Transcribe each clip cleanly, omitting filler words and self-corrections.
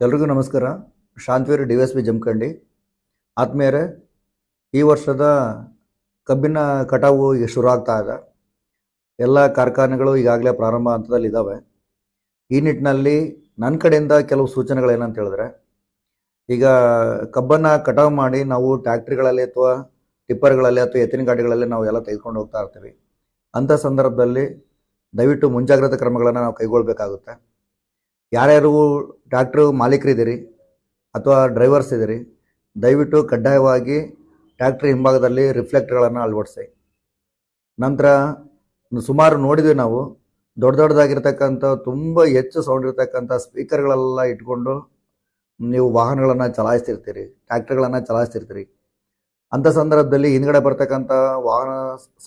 ಎಲ್ರಿಗೂ ನಮಸ್ಕಾರ. ಶಾಂತವೀರ್ ಡಿ.ಎಸ್.ಪಿ ಜಮಖಂಡಿ. ಆತ್ಮೀಯರೇ, ಈ ವರ್ಷದ ಕಬ್ಬಿನ ಕಟಾವು ಈಗ ಶುರು ಆಗ್ತಾ ಇದೆ. ಎಲ್ಲ ಕಾರ್ಖಾನೆಗಳು ಈಗಾಗಲೇ ಪ್ರಾರಂಭ ಹಂತದಲ್ಲಿದ್ದಾವೆ. ಈ ನಿಟ್ಟಿನಲ್ಲಿ ನನ್ನ ಕಡೆಯಿಂದ ಕೆಲವು ಸೂಚನೆಗಳೇನಂತ ಹೇಳಿದ್ರೆ, ಈಗ ಕಬ್ಬನ್ನು ಕಟಾವು ಮಾಡಿ ನಾವು ಟ್ಯಾಕ್ಟ್ರಿಗಳಲ್ಲಿ ಅಥವಾ ಟಿಪ್ಪರ್ಗಳಲ್ಲಿ ಅಥವಾ ಎತ್ತಿನ ಗಾಡಿಗಳಲ್ಲಿ ನಾವು ಎಲ್ಲ ತೆಗೆದುಕೊಂಡು ಹೋಗ್ತಾ ಇರ್ತೀವಿ. ಅಂಥ ಸಂದರ್ಭದಲ್ಲಿ ದಯವಿಟ್ಟು ಮುಂಜಾಗ್ರತಾ ಕ್ರಮಗಳನ್ನು ನಾವು ಕೈಗೊಳ್ಳಬೇಕಾಗುತ್ತೆ. ಯಾರ್ಯಾರು ಟ್ರ್ಯಾಕ್ಟ್ರು ಮಾಲೀಕರಿದ್ದೀರಿ ಅಥವಾ ಡ್ರೈವರ್ಸ್ ಇದ್ದೀರಿ, ದಯವಿಟ್ಟು ಕಡ್ಡಾಯವಾಗಿ ಟ್ರ್ಯಾಕ್ಟ್ರಿ ಹಿಂಭಾಗದಲ್ಲಿ ರಿಫ್ಲೆಕ್ಟರ್ಗಳನ್ನು ಅಳವಡಿಸಿ. ನಂತರ ಸುಮಾರು ನೋಡಿದ್ವಿ ನಾವು, ದೊಡ್ಡ ದೊಡ್ಡದಾಗಿರ್ತಕ್ಕಂಥ ತುಂಬ ಹೆಚ್ಚು ಸೌಂಡ್ ಇರ್ತಕ್ಕಂಥ ಸ್ಪೀಕರ್ಗಳೆಲ್ಲ ಇಟ್ಕೊಂಡು ನೀವು ವಾಹನಗಳನ್ನು ಚಲಾಯಿಸ್ತಿರ್ತೀರಿ, ಟ್ರ್ಯಾಕ್ಟರ್ಗಳನ್ನು ಚಲಾಯಿಸ್ತಿರ್ತೀರಿ. ಅಂಥ ಸಂದರ್ಭದಲ್ಲಿ ಹಿಂದ್ಗಡೆ ಬರ್ತಕ್ಕಂಥ ವಾಹನ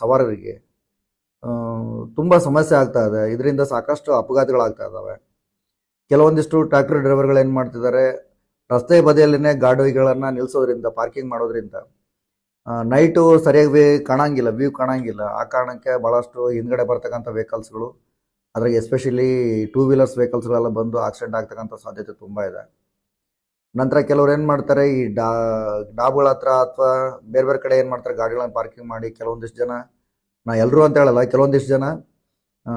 ಸವಾರರಿಗೆ ತುಂಬ ಸಮಸ್ಯೆ ಆಗ್ತಾ ಇದೆ. ಇದರಿಂದ ಸಾಕಷ್ಟು ಅಪಘಾತಗಳಾಗ್ತಾ ಇದ್ದಾವೆ. ಕೆಲವೊಂದಿಷ್ಟು ಟ್ರ್ಯಾಕ್ಟರ್ ಡ್ರೈವರ್ಗಳು ಏನು ಮಾಡ್ತಿದ್ದಾರೆ, ರಸ್ತೆ ಬದಿಯಲ್ಲೇ ಗಾಡಿಗಳನ್ನು ನಿಲ್ಲಿಸೋದ್ರಿಂದ, ಪಾರ್ಕಿಂಗ್ ಮಾಡೋದ್ರಿಂದ ನೈಟು ಸರಿಯಾಗಿ ವ್ಯೂ ಕಾಣಂಗಿಲ್ಲ. ಆ ಕಾರಣಕ್ಕೆ ಭಾಳಷ್ಟು ಹಿಂದ್ಗಡೆ ಬರ್ತಕ್ಕಂಥ ವೆಹಿಕಲ್ಸ್ಗಳು, ಅದ್ರಾಗ ಎಸ್ಪೆಷಲಿ 2 ವೀಲರ್ಸ್ ವೆಹಿಕಲ್ಸ್ಗಳೆಲ್ಲ ಬಂದು ಆಕ್ಸಿಡೆಂಟ್ ಆಗ್ತಕ್ಕಂಥ ಸಾಧ್ಯತೆ ತುಂಬ ಇದೆ. ನಂತರ ಕೆಲವ್ರು ಏನು ಮಾಡ್ತಾರೆ, ಈ ಡಾಬ್ಗಳ ಹತ್ರ ಅಥವಾ ಬೇರೆ ಬೇರೆ ಕಡೆ ಏನು ಮಾಡ್ತಾರೆ, ಗಾಡಿಗಳನ್ನು ಪಾರ್ಕಿಂಗ್ ಮಾಡಿ ಕೆಲವೊಂದಿಷ್ಟು ಜನ, ನಾ ಎಲ್ಲರೂ ಅಂತ ಹೇಳಲ್ಲ, ಕೆಲವೊಂದಿಷ್ಟು ಜನ